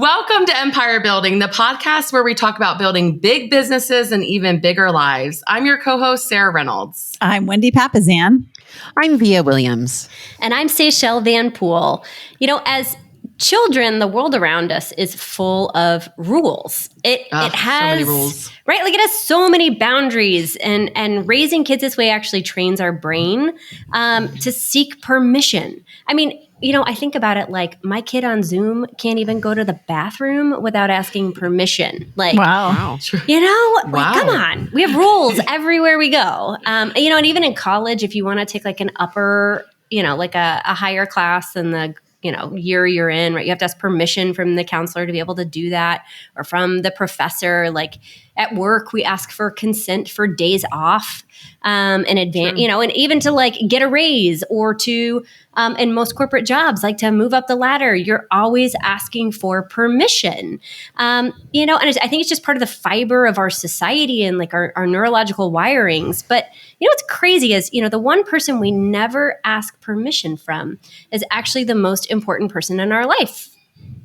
Welcome to Empire Building, the podcast where we talk about building big businesses and even bigger lives. I'm your co-host, Sarah Reynolds. I'm Wendy Papazan. I'm Via Williams. And I'm Seychelle Van Poel. You know, as children, the world around us is full of rules. It has so many rules. Right? Like it has so many boundaries, and raising kids this way actually trains our brain to seek permission. I mean, you know, I think about it like my kid on Zoom can't even go to the bathroom without asking permission. Like, Wow. you know, Wow. like, come on. We have rules everywhere we go. You know, and even in college, if you want to take like an upper, you know, like a higher class than the year you're in, right? You have to ask permission from the counselor to be able to do that, or from the professor. Like at work, we ask for consent for days off in advance, you know, and even to like get a raise or to, in most corporate jobs, like to move up the ladder, you're always asking for permission. You know, and I think it's just part of the fiber of our society and like our neurological wirings. But you know, what's crazy is, you know, the one person we never ask permission from is actually the most important person in our life.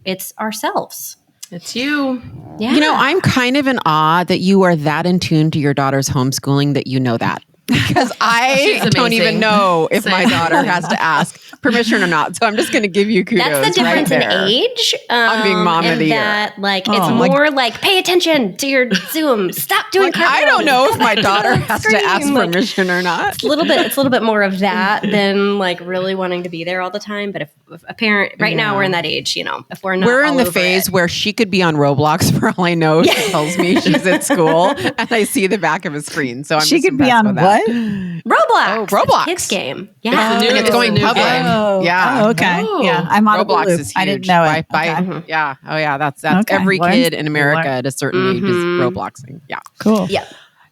It's ourselves. It's you. Yeah. You know, I'm kind of in awe that you are that in tune to your daughter's homeschooling that you know that. Because I don't even know if my daughter has to ask permission or not. So I'm just going to give you kudos. That's the difference right in there. age. I'm being mom of the year. That, like, it's more like, pay attention to your Zoom. Stop doing I don't know if my daughter has to ask Like, permission or not. It's a little bit more of that than like really wanting to be there all the time. But if a parent, right now we're in that age, you know, if we're not, We're in the over phase it. where she could be on Roblox for all I know. She tells me she's at school and I see the back of a screen. So I'm She just could be impressed on with that. Roblox. Oh, Roblox. Kids game. It's Yeah. the new- It's going the new public. game. Yeah. Oh, okay. Oh. Yeah. I'm on Roblox a loop. is huge. I didn't know it. Okay. Yeah. Oh, yeah. That's Okay. every Learn kid in America something. at a certain age is Robloxing. Yeah. Cool. Yeah.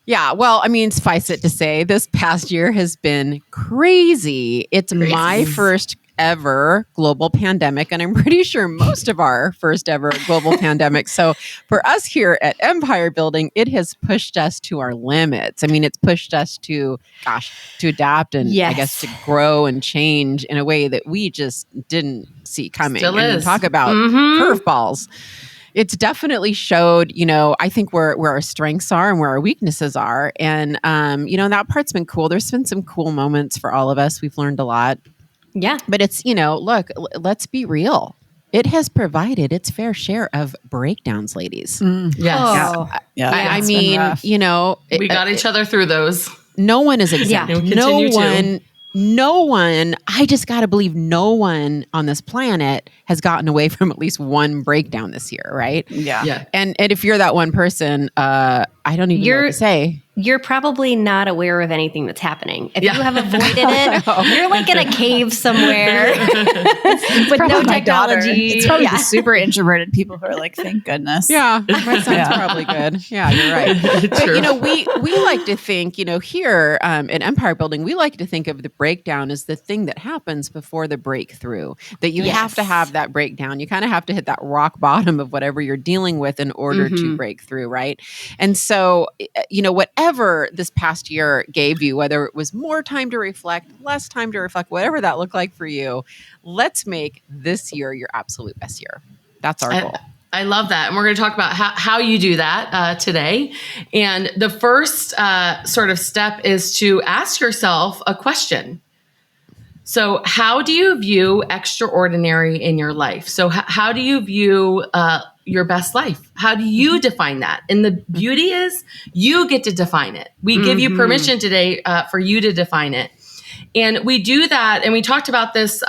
Yeah. Well, I mean, suffice it to say, this past year has been crazy. It's my first ever global pandemic, and I'm pretty sure most of our first ever global pandemic. So for us here at Empire Building, it has pushed us to our limits. I mean, it's pushed us to adapt and I guess to grow and change in a way that we just didn't see coming. Still I mean, is. talk about curveballs. It's definitely showed, you know, I think where our strengths are and where our weaknesses are. And, you know, that part's been cool. There's been some cool moments for all of us. We've learned a lot. Yeah. But it's, you know, look, let's be real. It has provided its fair share of breakdowns, ladies. Yes. Oh. Yeah. I it's been mean, rough. you know, We got each other through those. no one is exempt. Yeah. And we No continue to. one, I just got to believe no one on this planet has gotten away from at least one breakdown this year, right? Yeah. Yeah. And if you're that one person, I don't even know what to say. You're probably not aware of anything that's happening. If Yeah. you have avoided it, you're like in a cave somewhere with no Probably my daughter. technology. It's probably Yeah. the super introverted people who are like, thank goodness. Yeah, that sounds probably good. Yeah, you're right. But, you know, we like to think, you know, here at Empire Building, we like to think of the breakdown as the thing that happens before the breakthrough, that you have to have that breakdown. You kind of have to hit that rock bottom of whatever you're dealing with in order to break through, right? And so, you know, whatever this past year gave you, whether it was more time to reflect, less time to reflect, whatever that looked like for you, let's make this year your absolute best year. That's our goal. I love that. And we're going to talk about how you do that today. And the first sort of step is to ask yourself a question. So how do you view extraordinary in your life? So how do you view your best life? How do you define that? And the beauty is you get to define it. We give you permission today for you to define it. And we do that, and we talked about this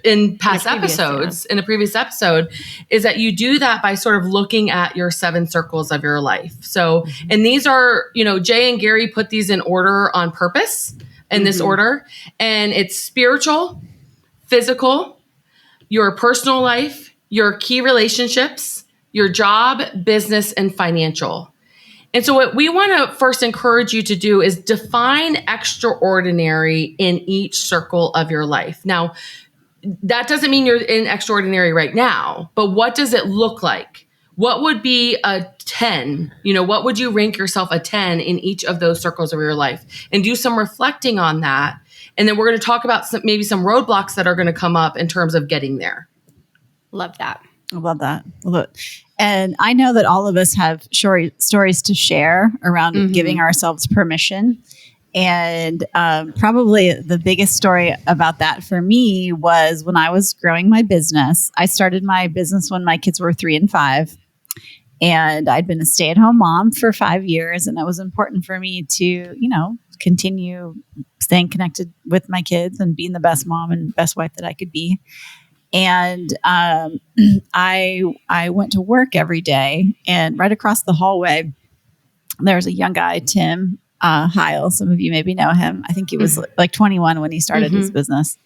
in past episodes, in a previous episode, is that you do that by sort of looking at your 7 circles of your life. So, and these are, you know, Jay and Gary put these in order on purpose, in this order, and it's spiritual, physical, your personal life, your key relationships, your job, business, and financial. And so what we want to first encourage you to do is define extraordinary in each circle of your life. Now, that doesn't mean you're in extraordinary right now, but what does it look like? What would be a 10? You know, what would you rank yourself a 10 in each of those circles of your life? And do some reflecting on that. And then we're going to talk about maybe some roadblocks that are going to come up in terms of getting there. Love that. I love that. And I know that all of us have stories to share around giving ourselves permission. And probably the biggest story about that for me was when I was growing my business. I started my business when my kids were 3 and 5. And I'd been a stay-at-home mom for 5 years. And it was important for me to, continue staying connected with my kids and being the best mom and best wife that I could be. And I went to work every day, and right across the hallway, there's a young guy, Tim Heil. Some of you maybe know him. I think he was like 21 when he started his business.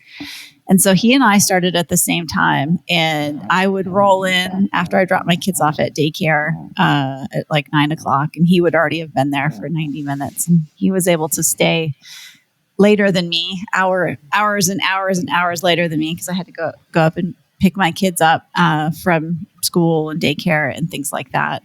And so he and I started at the same time, and I would roll in after I dropped my kids off at daycare at like 9:00, and he would already have been there for 90 minutes. And he was able to stay later than me, hours and hours and hours later than me, because I had to go up and pick my kids up from school and daycare and things like that.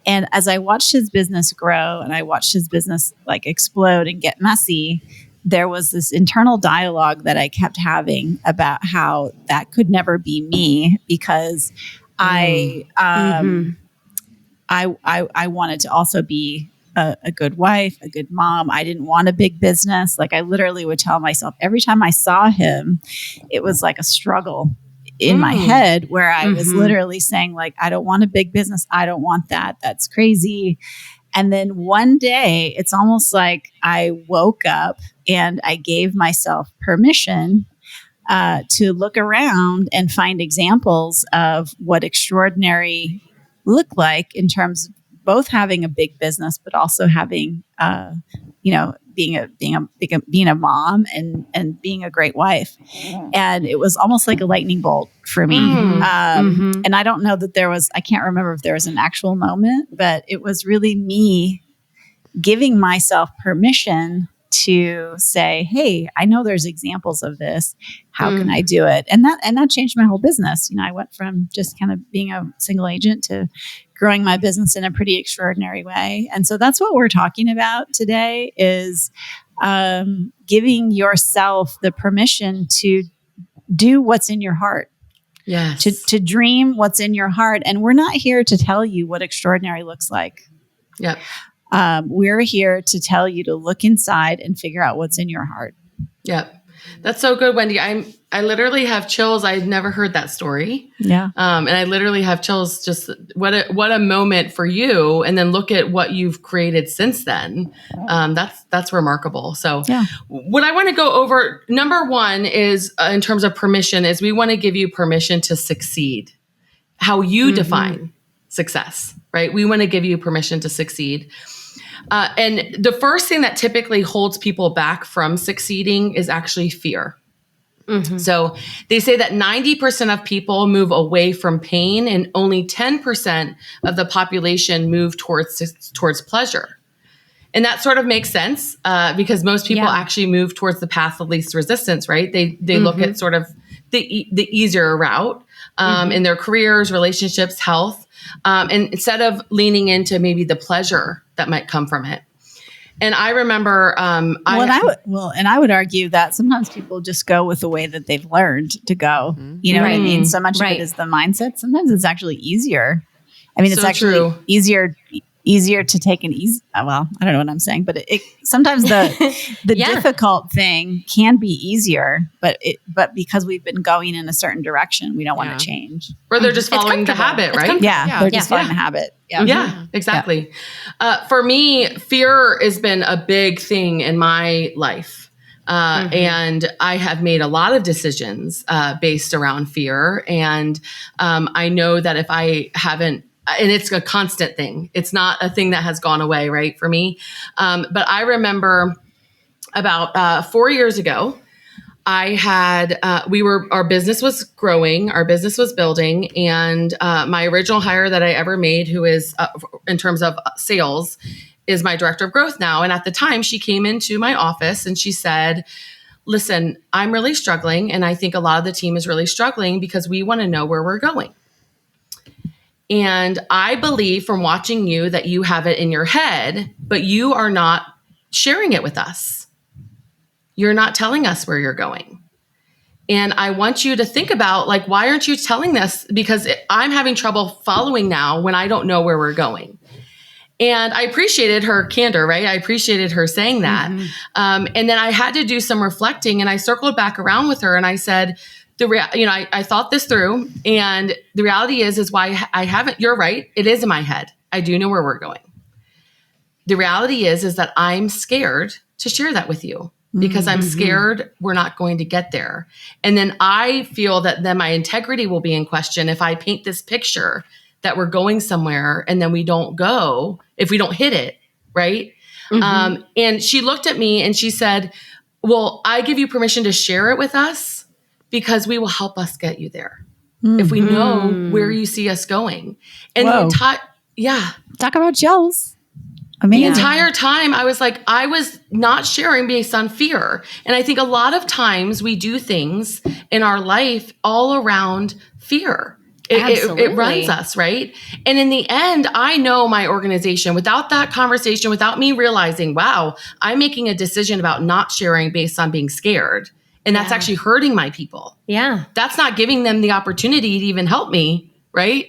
And as I watched his business grow and I watched his business like explode and get messy, there was this internal dialogue that I kept having about how that could never be me, because I wanted to also be a good wife, a good mom. I didn't want a big business. Like I literally would tell myself every time I saw him, it was like a struggle in my head where I was literally saying like, I don't want a big business. I don't want that. That's crazy. And then one day it's almost like I woke up and I gave myself permission to look around and find examples of what extraordinary looked like in terms of both having a big business, but also having, being a mom and being a great wife. And it was almost like a lightning bolt for me. And I don't know that I can't remember if there was an actual moment, but it was really me giving myself permission to say, hey, I know there's examples of this. How can I do it? And that changed my whole business. I went from just kind of being a single agent to growing my business in a pretty extraordinary way. And so that's what we're talking about today is giving yourself the permission to do what's in your heart. Yes. To dream what's in your heart. And we're not here to tell you what extraordinary looks like. Yep. We're here to tell you to look inside and figure out what's in your heart. Yep. That's so good, Wendy. I literally have chills. I've never heard that story. Yeah. And I literally have chills. Just what a moment for you. And then look at what you've created since then. That's remarkable. So what I want to go over, number one is in terms of permission is we want to give you permission to succeed. How you define success, right? We want to give you permission to succeed. And the first thing that typically holds people back from succeeding is actually fear. So they say that 90% of people move away from pain and only 10% of the population move towards pleasure. And that sort of makes sense because most people actually move towards the path of least resistance, right? They look at sort of the easier route in their careers, relationships, health. And instead of leaning into maybe the pleasure that might come from it. And I remember, I would argue that sometimes people just go with the way that they've learned to go. You know what I mean? So much of it is the mindset. Sometimes it's actually easier. I mean, it's so actually easier to take an easy. Well, I don't know what I'm saying, but sometimes the difficult thing can be easier, but because we've been going in a certain direction, we don't want to change. Or they're just following the habit, right? They're just following the habit. Yeah, exactly. For me, fear has been a big thing in my life. And I have made a lot of decisions based around fear. And I know that if I haven't, and it's a constant thing. It's not a thing that has gone away, right, for me. But I remember about 4 years ago, I had, our business was growing, our business was building, and my original hire that I ever made, who is, in terms of sales, is my director of growth now. And at the time, she came into my office and she said, listen, I'm really struggling, and I think a lot of the team is really struggling because we want to know where we're going. And I believe from watching you that you have it in your head, but you are not sharing it with us. You're not telling us where you're going. And I want you to think about, like, why aren't you telling this? Because I'm having trouble following now when I don't know where we're going. And I appreciated her candor, right? I appreciated her saying that. And then I had to do some reflecting, and I circled back around with her and I said, I thought this through, and the reality is why I haven't, you're right. It is in my head. I do know where we're going. The reality is that I'm scared to share that with you because I'm scared we're not going to get there. And then I feel that then my integrity will be in question if I paint this picture that we're going somewhere and then we don't go, if we don't hit it, right? And she looked at me and she said, well, I give you permission to share it with us because we will help us get you there. If we know where you see us going. And Talk about gels. Amazing. The entire time I was like, I was not sharing based on fear. And I think a lot of times we do things in our life all around fear. It runs us, right? And in the end, I know my organization, without that conversation, without me realizing, wow, I'm making a decision about not sharing based on being scared. And that's actually hurting my people. Yeah. That's not giving them the opportunity to even help me, right?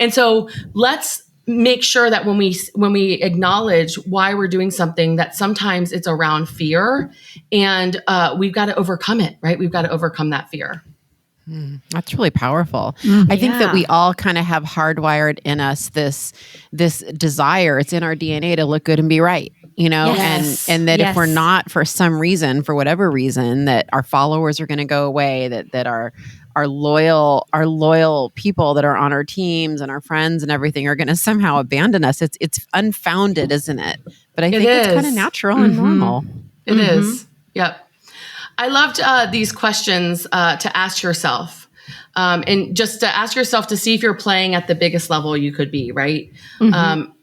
And so let's make sure that when we acknowledge why we're doing something, that sometimes it's around fear, and we've got to overcome it, right? We've got to overcome that fear. That's really powerful. I think that we all kind of have hardwired in us this desire. It's in our DNA to look good and be right, and that if we're not, for some reason, for whatever reason, that our followers are going to go away, that our loyal people that are on our teams and our friends and everything are going to somehow abandon us. It's unfounded, isn't it? But I think it's kind of natural and normal. It is. Yep. I loved these questions to ask yourself, and just to ask yourself to see if you're playing at the biggest level you could be, right?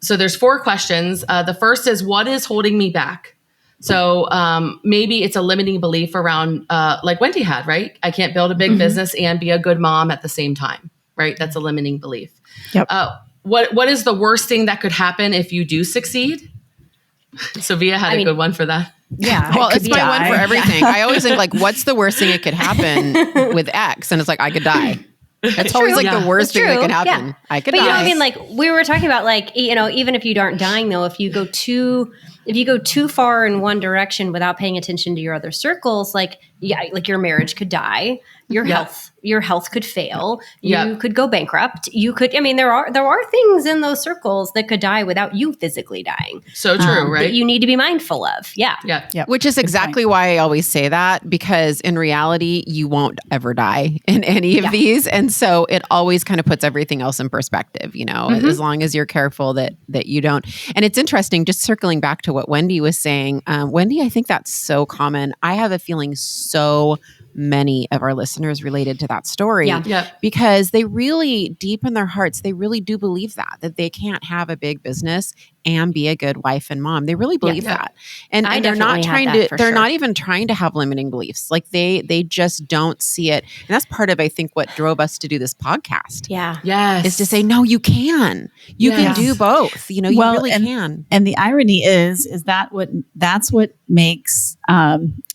So there's 4 questions. The first is, what is holding me back? So maybe it's a limiting belief around, like Wendy had, right? I can't build a big business and be a good mom at the same time, right? That's a limiting belief. Yep. What is the worst thing that could happen if you do succeed? Sophia had a good one for that. Yeah. Well, it's my one for everything. I always think, like, what's the worst thing that could happen with X? And it's like, I could die. That's always like the worst thing that could happen. Yeah. I could die. But you know what I mean? Like, we were talking about, like, even if you aren't dying, though, if you go too far in one direction without paying attention to your other circles, like your marriage could die, your health could fail, you could go bankrupt, there are things in those circles that could die without you physically dying. So true, right? That you need to be mindful of. Yeah. Which is exactly why I always say that, because in reality, you won't ever die in any of these. And so it always kind of puts everything else in perspective, as long as you're careful that you don't. And it's interesting, just circling back to what Wendy was saying. Wendy, I think that's so common. I have a feeling so many of our listeners related to that story because they really, deep in their hearts, they really do believe that they can't have a big business and be a good wife and mom. They really believe that. And they're not not even trying to have limiting beliefs. Like they just don't see it. And that's part of, I think, what drove us to do this podcast. Yeah. Yes. Is to say, no, you can. You can do both. You really can. And the irony is that's what makes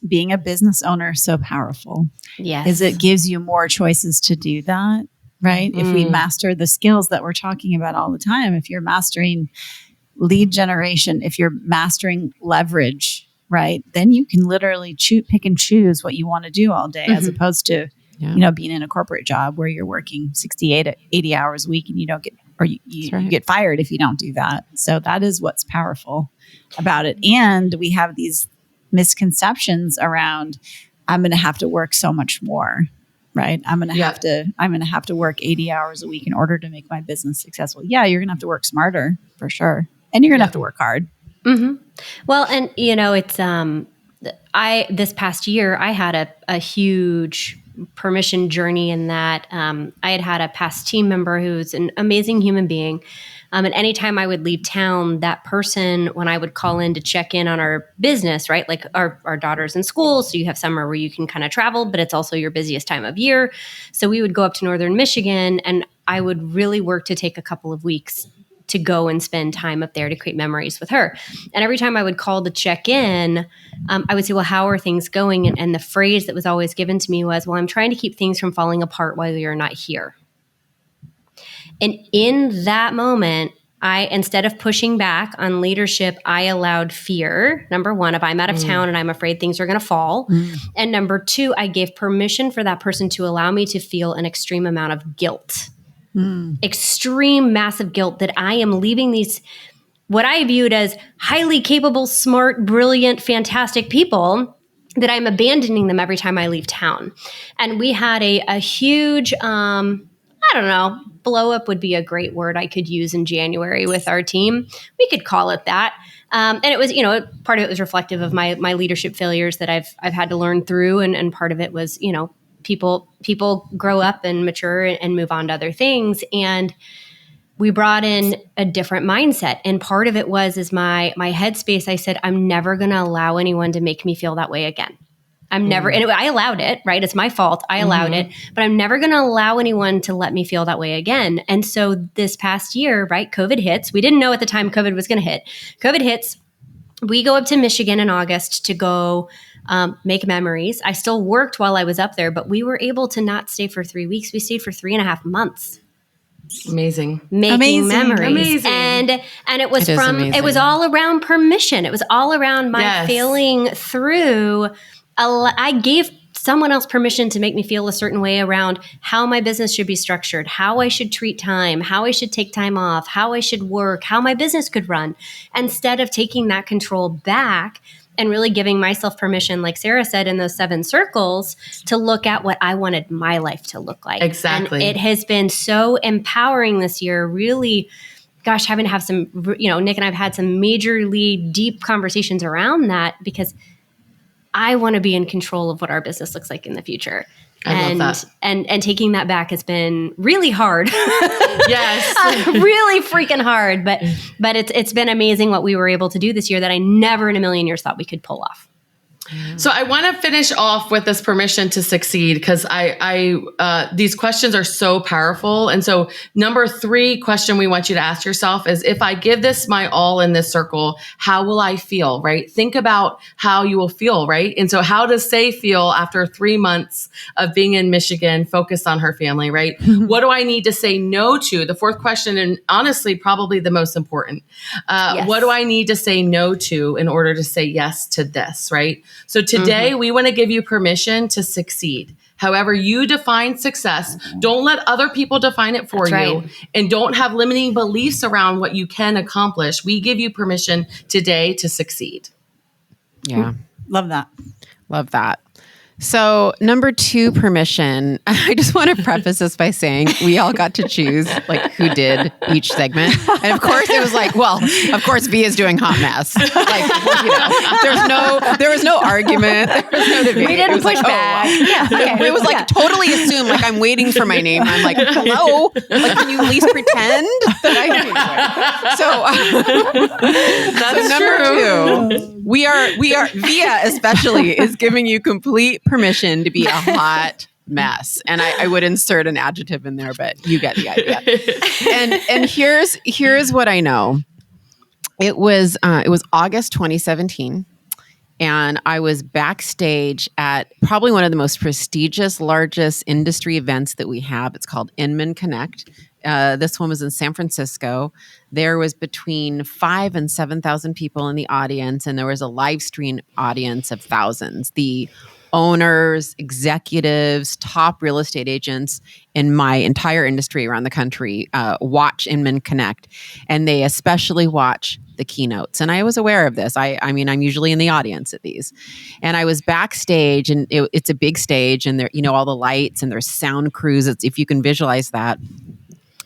being a business owner so powerful. Yes. Is it gives you more choices to do that, right? If we master the skills that we're talking about all the time, if you're mastering lead generation, if you're mastering leverage, right, then you can literally pick and choose what you want to do all day, as opposed to, being in a corporate job where you're working 68, 80 hours a week and you don't get, or you get fired if you don't do that. So that is what's powerful about it. And we have these misconceptions around, I'm going to have to work so much more, right? I'm going to have to work 80 hours a week in order to make my business successful. Yeah, you're going to have to work smarter for sure. And you're going to have to work hard. Well, and it's, this past year, I had a huge permission journey in that I had a past team member who's an amazing human being. And anytime I would leave town, that person, when I would call in to check in on our business, right? Like our daughter's in school, so you have summer where you can kind of travel, but it's also your busiest time of year. So we would go up to Northern Michigan, and I would really work to take a couple of weeks to go and spend time up there to create memories with her. And every time I would call to check in, I would say, well, how are things going? And the phrase that was always given to me was, well, I'm trying to keep things from falling apart while you're not here. And in that moment, instead of pushing back on leadership, I allowed fear. Number one, if I'm out of town and I'm afraid things are going to fall. And number two, I gave permission for that person to allow me to feel an extreme amount of guilt. Extreme, massive guilt that I am leaving these, what I viewed as highly capable, smart, brilliant, fantastic people, that I'm abandoning them every time I leave town. And we had a huge, I don't know, blow up would be a great word I could use in January with our team. We could call it that. And it was, part of it was reflective of my leadership failures that I've had to learn through. And part of it was, people grow up and mature and move on to other things. And we brought in a different mindset. And part of it is my headspace. I said, I'm never going to allow anyone to make me feel that way again. I'm never, and I allowed it, right? It's my fault. I allowed it, but I'm never going to allow anyone to let me feel that way again. And so this past year, right, COVID hits. We didn't know at the time COVID was going to hit. COVID hits. We go up to Michigan in August to go make memories. I still worked while I was up there, but we were able to not stay for 3 weeks. We stayed for 3.5 months. Amazing. Making memories. And it was it was all around permission. It was all around my failing through. I gave someone else permission to make me feel a certain way around how my business should be structured, how I should treat time, how I should take time off, how I should work, how my business could run, instead of taking that control back and really giving myself permission, like Sarah said, in those 7 circles, to look at what I wanted my life to look like. Exactly. And it has been so empowering this year, really, gosh, having to have some, Nick and I have had some majorly deep conversations around that, because I want to be in control of what our business looks like in the future. I love that. And taking that back has been really hard. Yes. Really freaking hard. But it's been amazing what we were able to do this year that I never in a million years thought we could pull off. So I want to finish off with this permission to succeed, because these questions are so powerful. And so number 3 question we want you to ask yourself is, if I give this my all in this circle, how will I feel, right? Think about how you will feel, right? And so how does Say feel after 3 months of being in Michigan, focused on her family, right? What do I need to say no to? The 4th question, and honestly, probably the most important. What do I need to say no to in order to say yes to this, right? So today we want to give you permission to succeed. However you define success, don't let other people define it for you, and don't have limiting beliefs around what you can accomplish. We give you permission today to succeed. Yeah. Love that. Love that. So number 2, permission. I just want to preface this by saying we all got to choose like who did each segment. And of course it was like, well, of course V is doing hot mess. Like, there was no argument. There was no debate. We didn't push back. It was like totally assumed, like I'm waiting for my name. I'm like, hello? Like, can you at least pretend that I can do it? That's so number 2, we are Via especially is giving you complete permission to be a hot mess. And I would insert an adjective in there, but you get the idea. And here's what I know. It was August 2017. And I was backstage at probably one of the most prestigious, largest industry events that we have. It's called Inman Connect. This one was in San Francisco. There was between 5,000 and 7,000 people in the audience, and there was a live stream audience of thousands. The owners, executives, top real estate agents in my entire industry around the country watch Inman Connect, and they especially watch the keynotes. And I was aware of this. I mean, I'm usually in the audience at these, and I was backstage, and it's a big stage, and there, all the lights, and there's sound crews. If you can visualize that.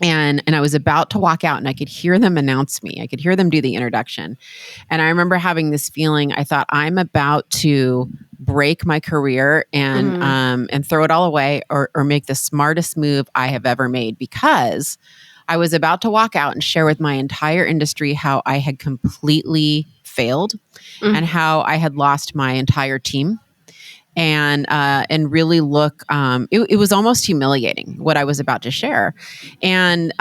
And I was about to walk out, and I could hear them announce me. I could hear them do the introduction. And I remember having this feeling. I thought, I'm about to break my career and throw it all away, or make the smartest move I have ever made, because I was about to walk out and share with my entire industry how I had completely failed and how I had lost my entire team. and really look. It was almost humiliating what I was about to share, and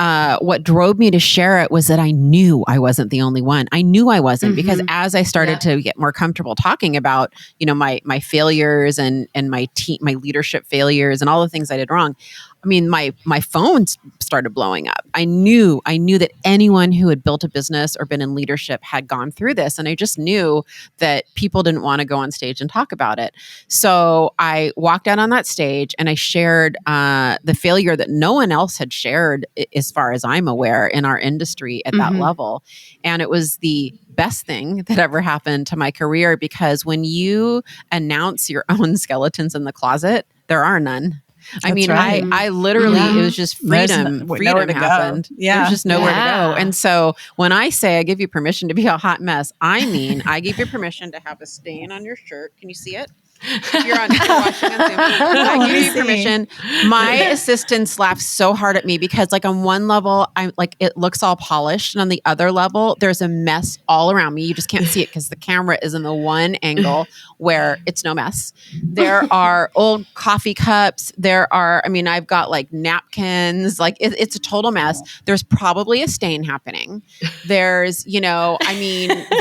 what drove me to share it was that I knew I wasn't the only one. I knew I wasn't because as I started to get more comfortable talking about, my failures and my leadership failures and all the things I did wrong, I mean, my phone started blowing up. I knew that anyone who had built a business or been in leadership had gone through this. And I just knew that people didn't want to go on stage and talk about it. So I walked out on that stage and I shared the failure that no one else had shared, as far as I'm aware, in our industry at that level. And it was the best thing that ever happened to my career, because when you announce your own skeletons in the closet, there are none. I mean, right. I literally, it was just freedom. Freedom happened. Yeah. There was just nowhere to go. And so when I say I give you permission to be a hot mess, I mean, I give you permission to have a stain on your shirt. Can you see it? If you're watching on Zoom, I give you permission. My assistants laugh so hard at me because, like, on one level, I'm like, it looks all polished, and on the other level, there's a mess all around me. You just can't see it because the camera is in the one angle where it's no mess. There are old coffee cups. I've got like napkins. Like it's a total mess. There's probably a stain happening. There's, they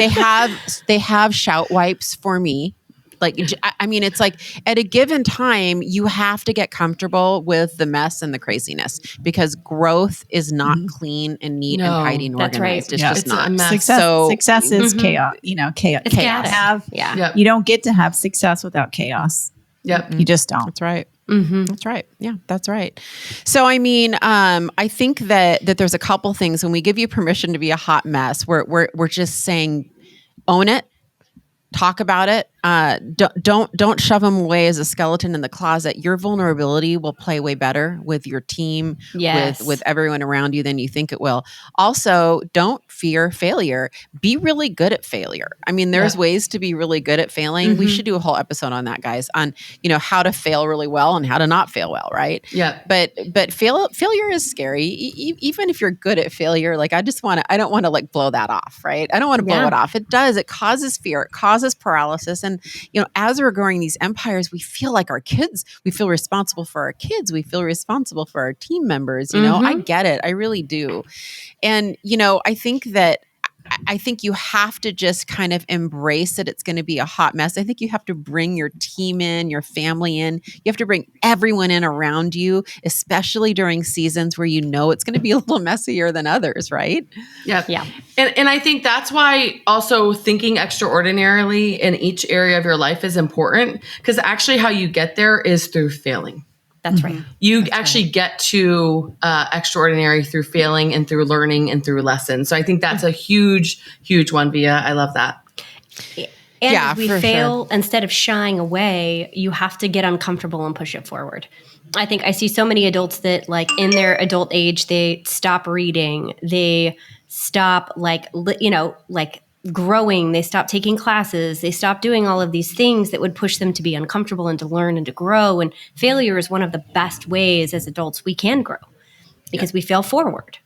have shout wipes for me. Like, I mean, it's like at a given time, you have to get comfortable with the mess and the craziness, because growth is not clean and neat and tidy and organized. Right. It's just not. Success is chaos. Chaos. It's chaos. You don't get to have success without chaos. Yep. You just don't. That's right. That's right. Yeah, that's right. So, I mean, I think that there's a couple things when we give you permission to be a hot mess. We're just saying, own it. Talk about it. Don't shove them away as a skeleton in the closet. Your vulnerability will play way better with your team, with everyone around you than you think it will. Also, don't fear failure. Be really good at failure. I mean, there's ways to be really good at failing. We should do a whole episode on that, guys, on how to fail really well and how to not fail well, right? Yeah. But failure is scary. Even if you're good at failure, like I don't want to like blow that off, right? I don't want to blow it off. It causes fear. It causes paralysis. And, as we're growing these empires, we feel like our kids, we feel responsible for our kids. We feel responsible for our team members. I get it. I really do. And, I think you have to just kind of embrace that it's going to be a hot mess. I think you have to bring your team in, your family in. You have to bring everyone in around you, especially during seasons where it's going to be a little messier than others, right? Yeah. Yeah. And I think that's why also thinking extraordinarily in each area of your life is important, because actually how you get there is through failing. That's right. You actually get to extraordinary through failing and through learning and through lessons. So I think that's a huge, huge one, Via. I love that. And if we fail, instead of shying away, you have to get uncomfortable and push it forward. I think I see so many adults that, like, in their adult age, they stop reading. They stop, growing. They stop taking classes. They stop doing all of these things that would push them to be uncomfortable and to learn and to grow. And failure is one of the best ways as adults we can grow, because we fail forward.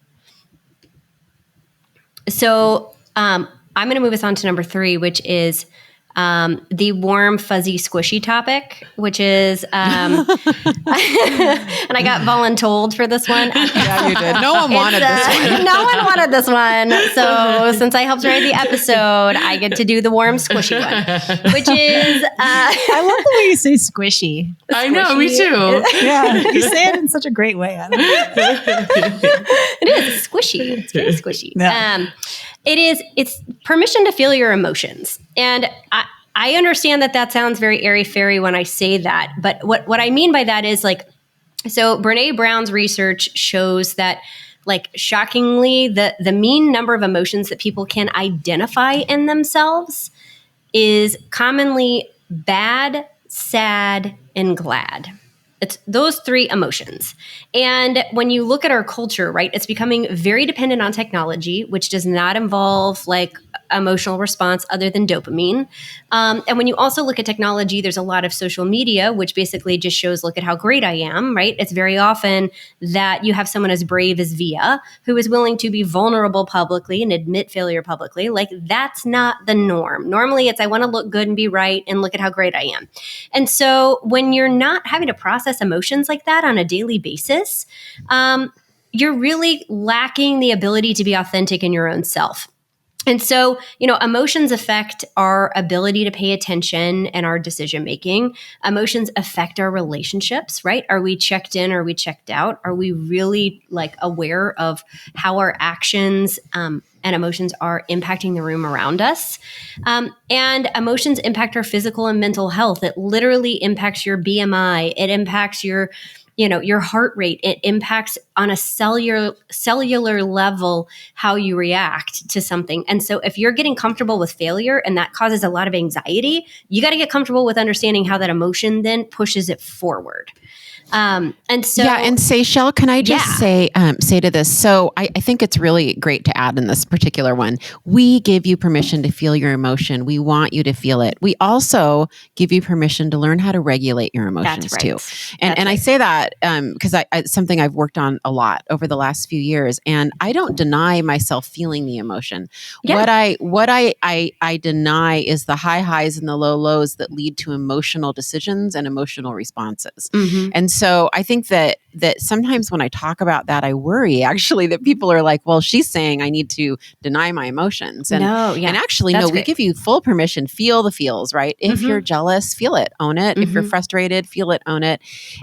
So I'm going to move us on to number 3, which is the warm, fuzzy, squishy topic, which is, and I got voluntold for this one. Yeah, you did. No one wanted this one. No one wanted this one. So since I helped write the episode, I get to do the warm, squishy one, which is, I love the way you say squishy. I know, me too. Yeah, you say it in such a great way. It is squishy. It's very squishy. Yeah. It's permission to feel your emotions. And I understand that sounds very airy-fairy when I say that. But what I mean by that is, like, so Brene Brown's research shows that, like, shockingly, the mean number of emotions that people can identify in themselves is commonly bad, sad, and glad. It's those 3 emotions. And when you look at our culture, right, it's becoming very dependent on technology, which does not involve, like, emotional response other than dopamine. And when you also look at technology, there's a lot of social media, which basically just shows, look at how great I am, right? It's very often that you have someone as brave as Via, who is willing to be vulnerable publicly and admit failure publicly. Like, that's not the norm. Normally it's, I want to look good and be right and look at how great I am. And so when you're not having to process emotions like that on a daily basis, you're really lacking the ability to be authentic in your own self. And so, emotions affect our ability to pay attention and our decision making. Emotions affect our relationships, right? Are we checked in? Are we checked out? Are we really aware of how our actions and emotions are impacting the room around us? And emotions impact our physical and mental health. It literally impacts your BMI. It impacts your heart rate. It impacts on a cellular level how you react to something. And so if you're getting comfortable with failure and that causes a lot of anxiety, you got to get comfortable with understanding how that emotion then pushes it forward. And Seychelle, can I just say to this? So I think it's really great to add in this particular one. We give you permission to feel your emotion. We want you to feel it. We also give you permission to learn how to regulate your emotions too. And I say that because it's something I've worked on a lot over the last few years, and I don't deny myself feeling the emotion. Yeah. What I deny is the high highs and the low lows that lead to emotional decisions and emotional responses. Mm-hmm. And so I think that sometimes when I talk about that, I worry actually that people are like, well, she's saying I need to deny my emotions. And, and actually, we give you full permission, feel the feels, right? If you're jealous, feel it, own it. If you're frustrated, feel it, own it.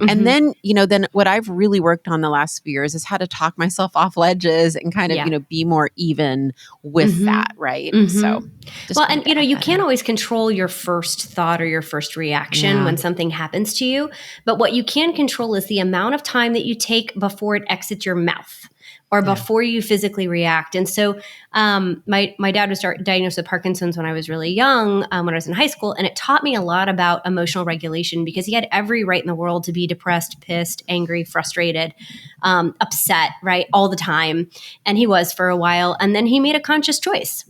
And then, then what I've really worked on the last few years is how to talk myself off ledges and kind of, be more even with that, right? So, you can't always control your first thought or your first reaction when something happens to you. But what you can control is the amount of time that you take before it exits your mouth or before you physically react. And so my dad was diagnosed with Parkinson's when I was really young, when I was in high school. And it taught me a lot about emotional regulation because he had every right in the world to be depressed, pissed, angry, frustrated, upset, right, all the time. And he was for a while. And then he made a conscious choice.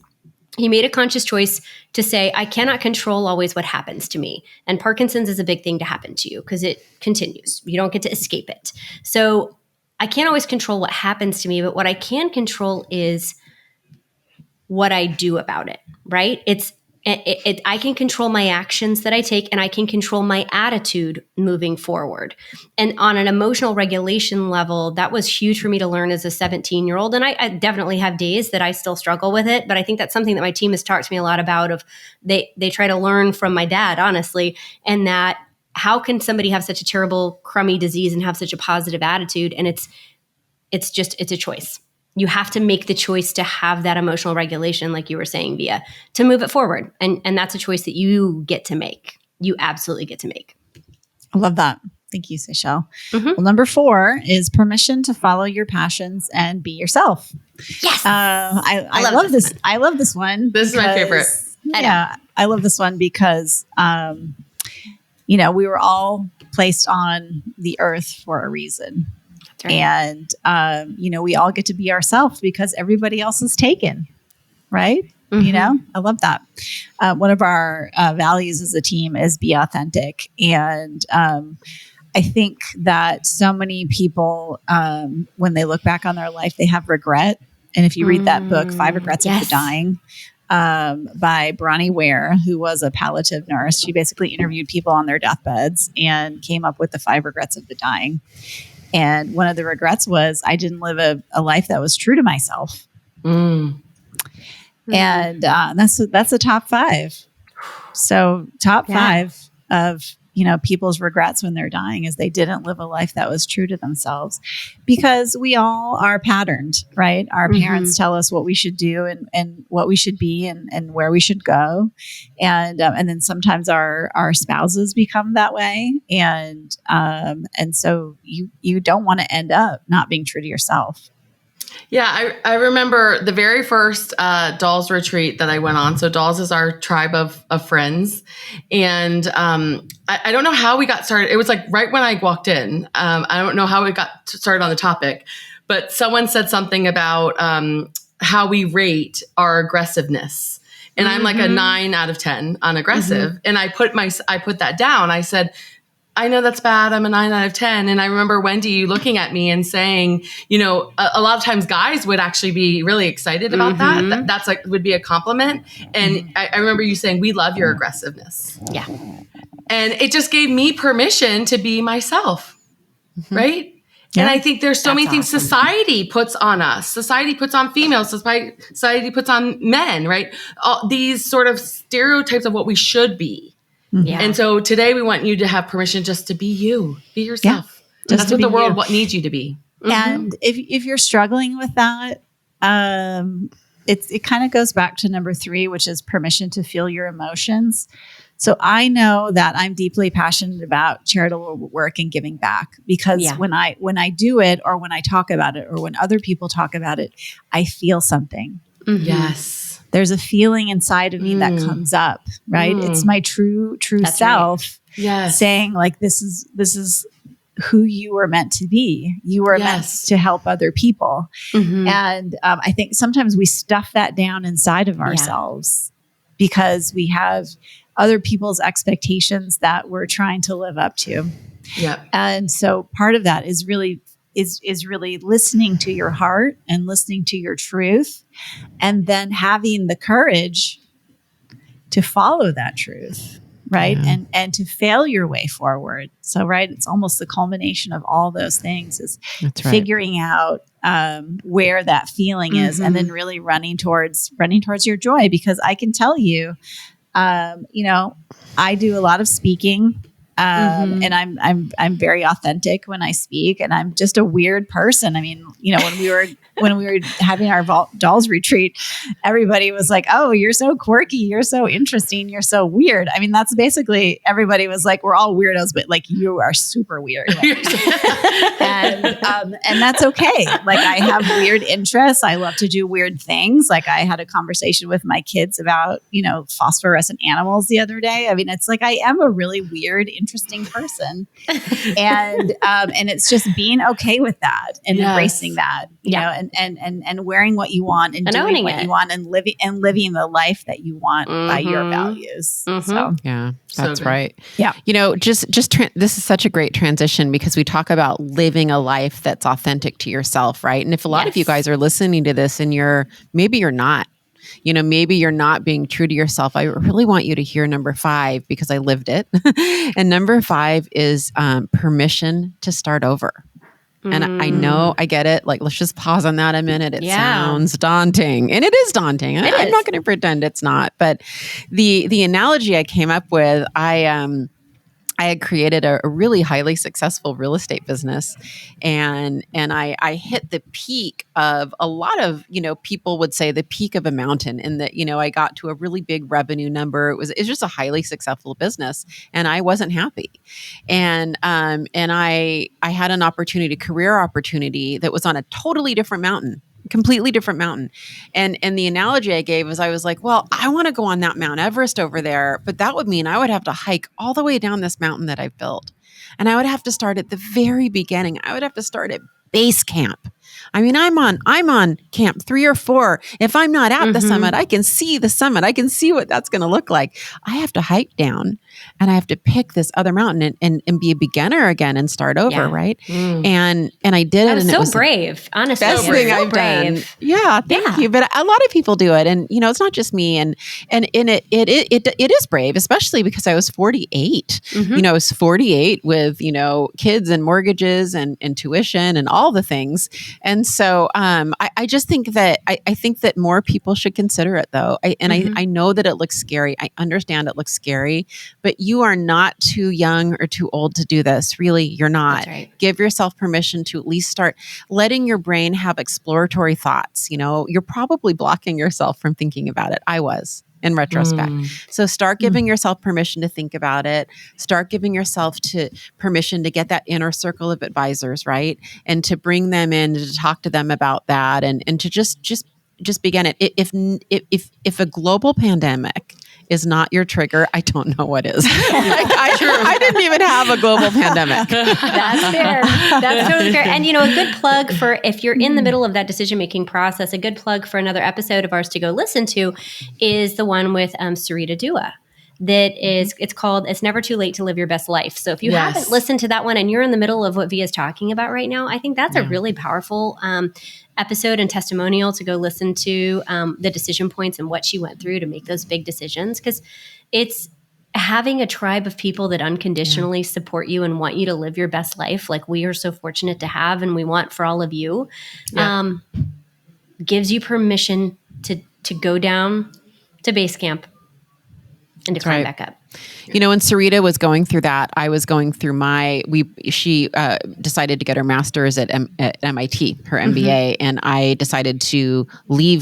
He made a conscious choice to say, I cannot control always what happens to me. And Parkinson's is a big thing to happen to you because it continues. You don't get to escape it. So I can't always control what happens to me, but what I can control is what I do about it, right? I can control my actions that I take, and I can control my attitude moving forward. And on an emotional regulation level, that was huge for me to learn as a 17-year-old. And I definitely have days that I still struggle with it, but I think that's something that my team has talked to me a lot about. Of they try to learn from my dad, honestly, and that how can somebody have such a terrible, crummy disease and have such a positive attitude? And it's a choice. You have to make the choice to have that emotional regulation, like you were saying, Via, to move it forward. And that's a choice that you get to make. You absolutely get to make. I love that. Thank you, Seychelle. Well, number 4 is permission to follow your passions and be yourself. Yes. I love this. I love this one. This is my favorite. Yeah. I love this one because, we were all placed on the earth for a reason. Right. And, we all get to be ourselves because everybody else is taken. Right. I love that. One of our values as a team is be authentic. And I think that so many people, when they look back on their life, they have regret. And if you read that book, 5 Regrets of the Dying, by Bronnie Ware, who was a palliative nurse, she basically interviewed people on their deathbeds and came up with the 5 Regrets of the Dying. And one of the regrets was I didn't live a life that was true to myself. And that's the top 5. So top 5 of, people's regrets when they're dying is they didn't live a life that was true to themselves, because we all are patterned, right? Our parents tell us what we should do and what we should be and where we should go. And then sometimes our spouses become that way. And so you don't want to end up not being true to yourself. Yeah, I remember the very first Dolls retreat that I went on. So Dolls is our tribe of friends. And I don't know how we got started. It was like right when I walked in. I don't know how we got started on the topic, but someone said something about how we rate our aggressiveness. And I'm like a 9 out of 10 on aggressive. And I put that down. I said, I know that's bad. I'm a 9 out of 10. And I remember Wendy looking at me and saying, you know, a lot of times guys would actually be really excited about that. That's like, would be a compliment. And I remember you saying, we love your aggressiveness. Yeah. And it just gave me permission to be myself. Right. Yeah. And I think there's so many things society puts on us. Society puts on females. Society puts on men, right? All these sort of stereotypes of what we should be. Yeah. And so today we want you to have permission just to be you, be yourself. Yeah. That's what the world needs you to be. And if you're struggling with that, it kind of goes back to number 3, which is permission to feel your emotions. So I know that I'm deeply passionate about charitable work and giving back because when I do it, or when I talk about it, or when other people talk about it, I feel something. Yes. There's a feeling inside of me that comes up, right? It's my true That's self saying like, this is who you were meant to be. You were meant to help other people. And I think sometimes we stuff that down inside of ourselves because we have other people's expectations that we're trying to live up to. Yeah. And so part of that is really listening to your heart and listening to your truth, and then having the courage to follow that truth, right? And to fail your way forward. So, right, it's almost the culmination of all those things is figuring out where that feeling is, and then really running towards your joy. Because I can tell you, you know, I do a lot of speaking. And I'm very authentic when I speak, and I'm just a weird person. I mean, you know, when we were having our dolls retreat, everybody was like, "Oh, you're so quirky, you're so interesting, you're so weird." I mean, that's basically everybody was like, "We're all weirdos, but like you are super weird," and that's okay. Like I have weird interests. I love to do weird things. Like I had a conversation with my kids about, you know, phosphorescent animals the other day. I mean, it's like I am a really weird, interesting person. And it's just being okay with that and embracing that, you know, and wearing what you want and doing what you want and living the life that you want by your values. So that's right. Yeah. You know, this is such a great transition because we talk about living a life that's authentic to yourself, right? And if a lot of you guys are listening to this and maybe you're not being true to yourself, I really want you to hear number 5 because I lived it. And number 5 is permission to start over. And I know, I get it. Like, let's just pause on that a minute. It sounds daunting, and it is daunting. I'm not going to pretend it's not. But the analogy I came up with, I had created a really highly successful real estate business, and I hit the peak of a lot of, you know, people would say the peak of a mountain, in that, you know, I got to a really big revenue number. It was just a highly successful business, and I wasn't happy. And I had an career opportunity that was on a totally different mountain. Completely different mountain. And the analogy I gave was, I was like, well, I want to go on that Mount Everest over there, but that would mean I would have to hike all the way down this mountain that I've built. And I would have to start at the very beginning. I would have to start at base camp. I mean, I'm on camp 3 or 4. If I'm not at the summit, I can see the summit. I can see what that's going to look like. I have to hike down, and I have to pick this other mountain and be a beginner again and start over, right? And I did it. That was and so it was brave, honestly. Best thing I've done. Yeah, thank you. But a lot of people do it, and you know, it's not just me. And it is brave, especially because I was 48. You know, I was 48 with, you know, kids and mortgages and tuition and all the things. And so I just think that I think that more people should consider it, though. I know that it looks scary. I understand it looks scary, but you are not too young or too old to do this. Really, you're not. That's right. Give yourself permission to at least start letting your brain have exploratory thoughts. You know, you're probably blocking yourself from thinking about it. I was. In retrospect. So start giving yourself permission to think about it. Start giving yourself permission to get that inner circle of advisors, right? And to bring them in, to talk to them about that, and to just begin it. If a global pandemic is not your trigger, I don't know what is. I didn't even have a global pandemic. That's fair. That's totally fair. And, a good plug for if you're in the middle of that decision-making process, a good plug for another episode of ours to go listen to is the one with Sarita Dua. It's called It's Never Too Late to Live Your Best Life. So if you haven't listened to that one and you're in the middle of what Via's talking about right now, I think that's a really powerful episode and testimonial to go listen to the decision points and what she went through to make those big decisions. Because it's having a tribe of people that unconditionally support you and want you to live your best life, like we are so fortunate to have and we want for all of you, gives you permission to go down to base camp and to climb back up. When Sarita was going through that, I was going through she decided to get her master's at MIT, her MBA, and I decided to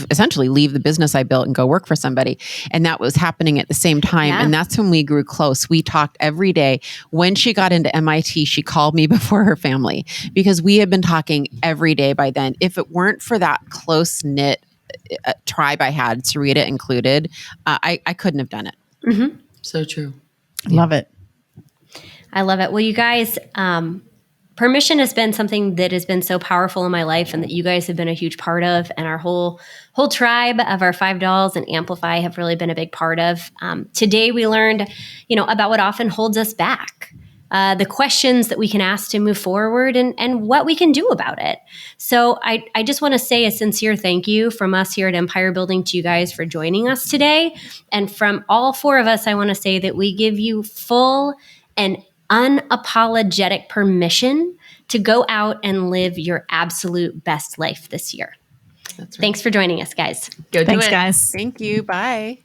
essentially leave the business I built and go work for somebody. And that was happening at the same time. Yeah. And that's when we grew close. We talked every day. When she got into MIT, she called me before her family because we had been talking every day by then. If it weren't for that close-knit tribe I had, Sarita included, I couldn't have done it. Mm-hmm. So true. Love it. I love it. Well, you guys, permission has been something that has been so powerful in my life and that you guys have been a huge part of, and our whole tribe of our 5 dolls and Amplify have really been a big part of. Today we learned, about what often holds us back. The questions that we can ask to move forward and what we can do about it. So I just want to say a sincere thank you from us here at Empire Building to you guys for joining us today. And from all 4 of us, I want to say that we give you full and unapologetic permission to go out and live your absolute best life this year. That's right. Thanks for joining us, guys. Go do it. Thanks, guys. Thank you. Bye.